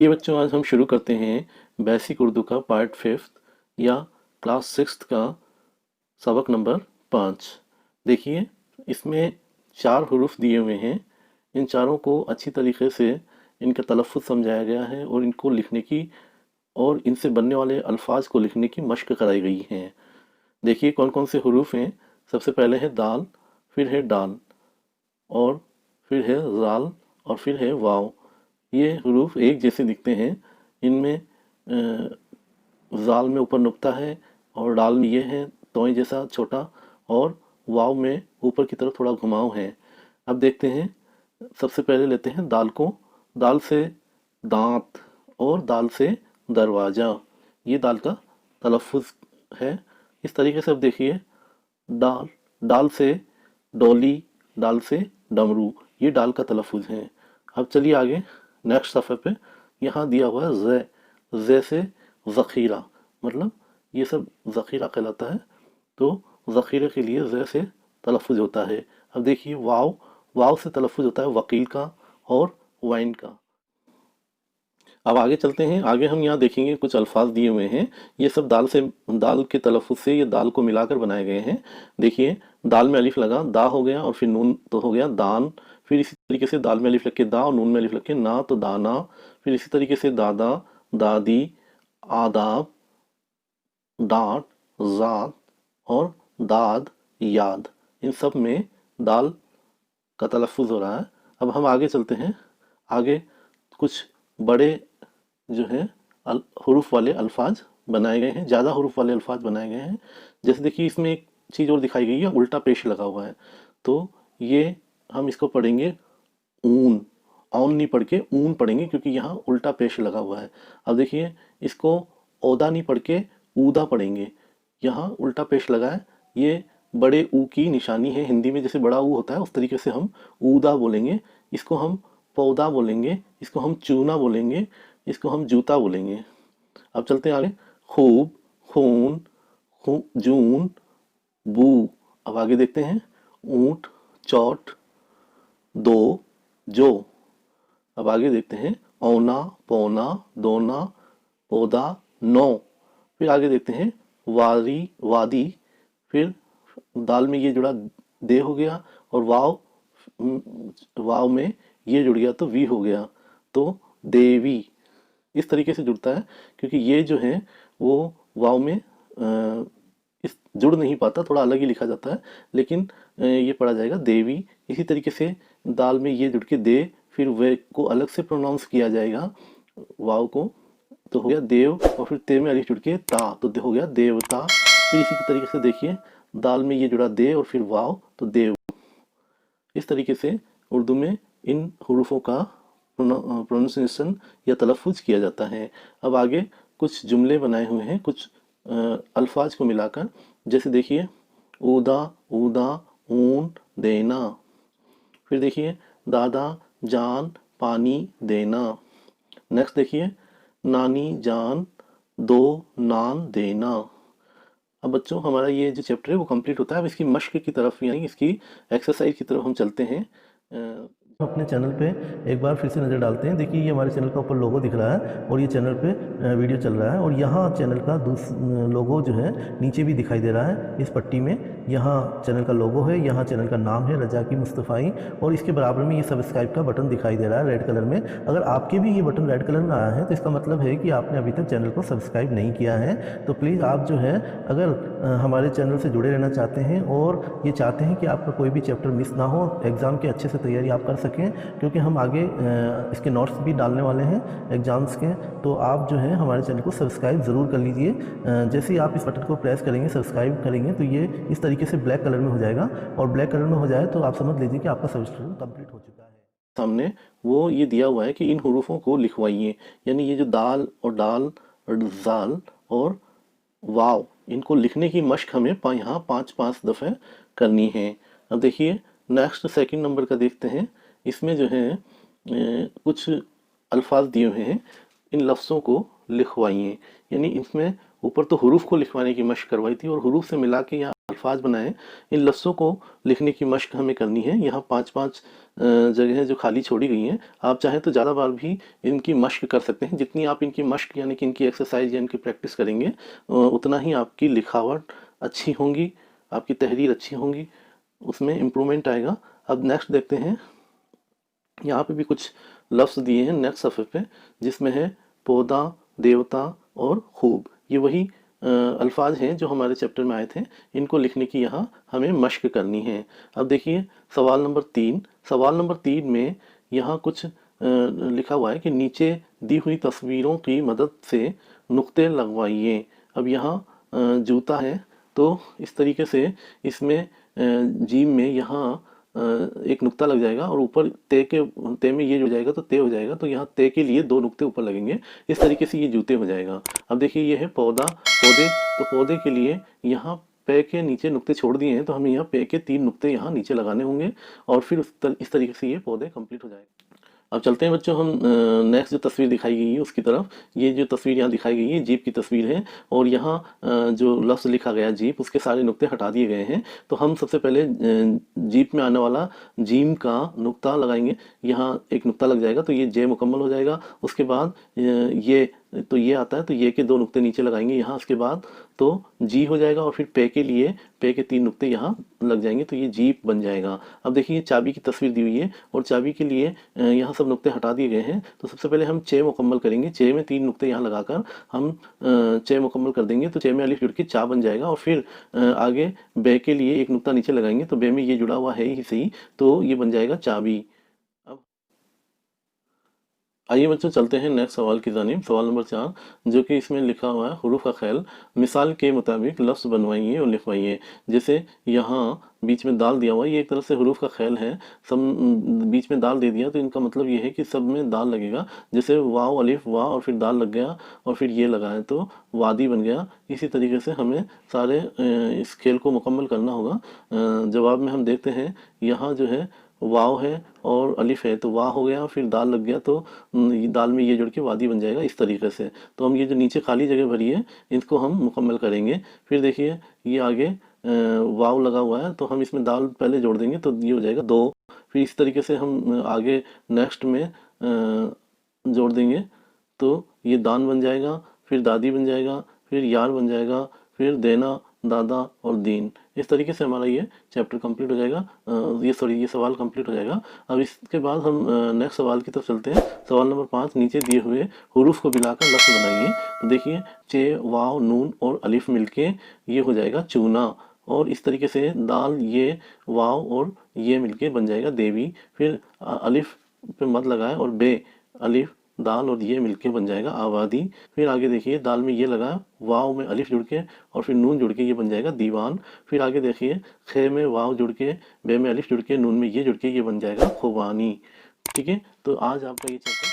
ये बच्चों आज हम शुरू करते हैं बेसिक उर्दू का पार्ट 5th या क्लास 6th का सबक नंबर 5। देखिए इसमें 4 हुरूफ दिए हुए हैं। इन चारों को अच्छी तरीके से इनका तलफ़्फ़ुज़ समझाया गया है और इनको लिखने की और इनसे बनने वाले अल्फाज को लिखने की मश्क कराई गई है। देखिए कौन कौन से हुरूफ हैं। सबसे पहले है दाल, फिर है डाल और फिर है ज़ाल और फिर है वाव। ये हुरूफ एक जैसे दिखते हैं। इनमें ज़ाल में ऊपर नुक्ता है और डाल में ये है तोय जैसा छोटा, और वाव में ऊपर की तरफ थोड़ा घुमाव है। अब देखते हैं, सबसे पहले लेते हैं दाल को। दाल से दांत और दाल से दरवाज़ा, ये दाल का तलफ़्फ़ुज़ है। इस तरीके से अब देखिए, डाल, डाल से डोली, डाल से डमरू, ये डाल का तलफ़्फ़ुज़ है। अब चलिए आगे नेक्स्ट सफ़े पे। यहाँ दिया हुआ है ज़े से ज़ख़ीरा, मतलब ये सब ज़ख़ीरा कहलाता है, तो ज़ख़ीरे के लिए ज़े से तलफ़्फ़ुज़ होता है। अब देखिए वाव, वाव से तलफ़्फ़ुज़ होता है वकील का और वाइन का। अब आगे चलते हैं। आगे हम यहाँ देखेंगे कुछ अल्फाज दिए हुए हैं। ये सब दाल के तलफ़्फ़ुज़ से ये दाल को मिलाकर बनाए गए हैं। देखिए दाल में अलिफ लगा दा हो गया और फिर नून तो हो गया दान। फिर इसी तरीके से दाल में अलिफ लग के दा और नून में अलिफ लग के ना तो दाना। फिर इसी तरीके से दादा, दादी, आदाब, डांट, ज़ात और दाद, याद, इन सब में दाल का तलफ़्फ़ुज़ हो रहा है। अब हम आगे चलते हैं। आगे कुछ बड़े जो है हुरूफ वाले अल्फाज बनाए गए हैं, ज़्यादा हुरूफ वाले अल्फाज बनाए गए हैं। जैसे देखिए इसमें एक चीज़ और दिखाई गई है, उल्टा पेश लगा हुआ है, तो ये हम इसको पढ़ेंगे ऊन। औन नहीं पढ़ के ऊन पढ़ेंगे क्योंकि यहाँ उल्टा पेश लगा हुआ है। अब देखिए इसको ओदा नहीं पढ़ के ऊदा पढ़ेंगे, यहाँ उल्टा पेश लगा है। ये बड़े ऊ की निशानी है। हिंदी में जैसे बड़ा ऊ होता है उस तरीके से हम ऊदा बोलेंगे। इसको हम पौधा बोलेंगे, इसको हम चूना बोलेंगे, इसको हम जूता बोलेंगे। अब चलते हैं आगे। खूब, खून, जून, बू। अब आगे देखते हैं। ऊंट, चौट, दो, जो। अब आगे देखते हैं। औना, पौना, दोना, पौधा, नौ। फिर आगे देखते हैं वारी, वादी। फिर दाल में ये जुड़ा दे हो गया और वाव में ये जुड़ गया तो वी हो गया, तो देवी। इस तरीके से जुड़ता है क्योंकि ये जो है वो वाव में इस जुड़ नहीं पाता, थोड़ा अलग ही लिखा जाता है, लेकिन ये पढ़ा जाएगा देवी। इसी तरीके से दाल में ये जुड़ के दे, फिर वे को अलग से प्रोनाउंस किया जाएगा वाव को, तो हो गया देव, और फिर ते में अलिफ जुड़ के ता, तो हो गया देवता। फिर इसी तरीके से देखिए दाल में ये जुड़ा दे और फिर वाव, तो देव। इस तरीके से उर्दू में इन हुरूफों का प्रोनाउंसिएशन या तलफ़्फ़ुज़ किया जाता है। अब आगे कुछ जुमले बनाए हुए हैं कुछ अल्फाज को मिलाकर। जैसे देखिए ऊदा, ऊदा, ऊन, देना। फिर देखिए दादा, जान, पानी, देना। नेक्स्ट देखिए नानी जान, दो नान देना। अब बच्चों हमारा ये जो चैप्टर है वो कंप्लीट होता है। अब इसकी मश्क की तरफ यानी इसकी एक्सरसाइज की तरफ हम चलते हैं। अपने चैनल पे एक बार फिर से नज़र डालते हैं। देखिए ये हमारे चैनल का ऊपर लोगो दिख रहा है और ये चैनल पे वीडियो चल रहा है, और यहाँ चैनल का लोगो जो है नीचे भी दिखाई दे रहा है इस पट्टी में। यहाँ चैनल का लोगो है, यहाँ चैनल का नाम है रजाकी मुस्तफ़ाई, और इसके बराबर में ये सब्सक्राइब का बटन दिखाई दे रहा है रेड कलर में। अगर आपके भी ये बटन रेड कलर में आया है तो इसका मतलब है कि आपने अभी तक चैनल को सब्सक्राइब नहीं किया है। तो प्लीज़ आप जो है अगर हमारे चैनल से जुड़े रहना चाहते हैं और ये चाहते हैं कि आपका कोई भी चैप्टर मिस ना हो, एग्ज़ाम की अच्छे से तैयारी आप कर सकें, क्योंकि हम आगे इसके नोट्स भी डालने वाले हैं एग्ज़ाम्स के, तो आप जो है हमारे चैनल को सब्सक्राइब ज़रूर कर लीजिए। जैसे ही आप इस बटन को प्रेस करेंगे, सब्सक्राइब करेंगे, तो ये इस तरीके से ब्लैक कलर में हो जाएगा, और ब्लैक कलर में हो जाए तो आप समझ लीजिए कि आपका सब्सक्रिप्शन कंप्लीट हो चुका है। सामने वो ये दिया हुआ है कि इन हुरूफों को लिखवाइए, यानी ये जो दाल और डाल और ज़ाल और वाव, इनको लिखने की मश्क हमें यहाँ 5-5 दफ़े करनी है। अब देखिए नेक्स्ट सेकंड नंबर का देखते हैं। इसमें जो है कुछ अल्फाज दिए हुए हैं, इन लफ्ज़ों को लिखवाइए, यानी इसमें ऊपर तो हुरूफ को लिखवाने की मश्क करवाई थी और हुरूफ से मिला के यहाँ अल्फाज बनाए। इन लफ्ज़ों को लिखने की मश्क हमें करनी है। यहाँ 5-5 जगह जो खाली छोड़ी गई हैं, आप चाहें तो ज़्यादा बार भी इनकी मश्क कर सकते हैं। जितनी आप इनकी मश्क यानी कि इनकी एक्सरसाइज या इनकी प्रैक्टिस करेंगे, उतना ही आपकी लिखावट अच्छी होंगी, आपकी तहरीर अच्छी होंगी, उसमें इम्प्रूवमेंट आएगा। अब नेक्स्ट देखते हैं, यहाँ पे भी कुछ लफ्ज़ दिए हैं नेक्स्ट सफ़े पे, जिसमें है पौधा, देवता और खूब। ये वही अल्फाज हैं जो हमारे चैप्टर में आए थे। इनको लिखने की यहाँ हमें मश्क करनी है। अब देखिए सवाल नंबर 3। सवाल नंबर 3 में यहाँ कुछ लिखा हुआ है कि नीचे दी हुई तस्वीरों की मदद से नुक्ते लगवाइए। अब यहाँ जूता है, तो इस तरीके से इसमें जीम में यहाँ एक नुक्ता लग जाएगा और ऊपर ते में ये हो जाएगा तो ते हो जाएगा, तो यहाँ ते के लिए 2 नुक्ते ऊपर लगेंगे। इस तरीके से ये जूते हो जाएगा। अब देखिए ये है पौधा, पौधे, तो पौधे के लिए यहाँ पे के नीचे नुक्ते छोड़ दिए हैं, तो हमें यहाँ पे के 3 नुक्ते यहाँ नीचे लगाने होंगे और फिर इस तरीके से ये पौधे कंप्लीट हो जाएंगे। अब चलते हैं बच्चों, हम नेक्स्ट जो तस्वीर दिखाई गई है उसकी तरफ। ये जो तस्वीर यहाँ दिखाई गई है जीप की तस्वीर है, और यहाँ जो लफ्ज़ लिखा गया जीप, उसके सारे नुक्ते हटा दिए गए हैं। तो हम सबसे पहले जीप में आने वाला जीम का नुक्ता लगाएंगे। यहाँ एक नुक्ता लग जाएगा तो ये जे मुकम्मल हो जाएगा। उसके बाद ये तो ये आता है, तो ये के 2 नुक्ते नीचे लगाएंगे यहाँ। उसके बाद तो जी हो जाएगा और फिर पे के लिए पे के 3 नुक्ते यहाँ लग जाएंगे, तो ये जीप बन जाएगा। अब देखिए चाबी की तस्वीर दी हुई है और चाबी के लिए यहाँ सब नुक्ते हटा दिए गए हैं। तो सबसे पहले हम चे मुकम्मल करेंगे। चे में 3 नुक्ते यहाँ लगाकर हम चे मुकम्मल कर देंगे, तो चे में अलिफ जुड़ के चा बन जाएगा। और फिर आगे बे के लिए एक नुक्ता नीचे लगाएंगे, तो बे में ये जुड़ा हुआ है ही सही, तो ये बन जाएगा चाबी। अब आइए बच्चों चलते हैं नेक्स्ट सवाल की जानिब। सवाल नंबर 4, जो कि इसमें लिखा हुआ है हुरूफ का ख्याल मिसाल के मुताबिक लफ्ज़ बनवाइए और लिखवाइए। जैसे यहाँ बीच में दाल दिया हुआ है, ये एक तरह से हुरूफ का ख्याल है। सब बीच में दाल दे दिया, तो इनका मतलब ये है कि सब में दाल लगेगा। जैसे वाव अलिफ वाह और फिर दाल लग गया और फिर ये लगा है तो वादी बन गया। इसी तरीके से हमें सारे इस खेल को मुकम्मल करना होगा। जवाब में हम देखते हैं यहाँ जो है वाव है और अलिफ है, तो वाह हो गया, फिर दाल लग गया, तो दाल में ये जुड़ के वादी बन जाएगा इस तरीके से। तो हम ये जो नीचे खाली जगह भरी है इसको हम मुकम्मल करेंगे। फिर देखिए ये आगे वाव लगा हुआ है, तो हम इसमें दाल पहले जोड़ देंगे तो ये हो जाएगा 2। फिर इस तरीके से हम आगे नेक्स्ट में जोड़ देंगे तो ये दान बन जाएगा, फिर दादी बन जाएगा, फिर यार बन जाएगा, फिर देना, दादा और दीन। इस तरीके से हमारा ये चैप्टर कंप्लीट हो जाएगा। ये सवाल कंप्लीट हो जाएगा। अब इसके बाद हम नेक्स्ट सवाल की तरफ चलते हैं। सवाल नंबर 5, नीचे दिए हुए हुरूफ को मिलाकर लफ्ज़ बनाइए। तो देखिए चे वाव नून और अलिफ मिलके ये हो जाएगा चूना, और इस तरीके से दाल ये वाव और ये मिलके बन जाएगा देवी। फिर अलिफ पे मद लगाए और बे अलिफ दाल और ये मिलके बन जाएगा आबादी। फिर आगे देखिए दाल में ये लगा, वाव में अलिफ जुड़ के और फिर नून जुड़ के ये बन जाएगा दीवान। फिर आगे देखिए खे में वाव जुड़ के, बे में अलिफ जुड़ के, नून में ये जुड़ के ये बन जाएगा खुबानी। ठीक है, तो आज आपका ये चैप्टर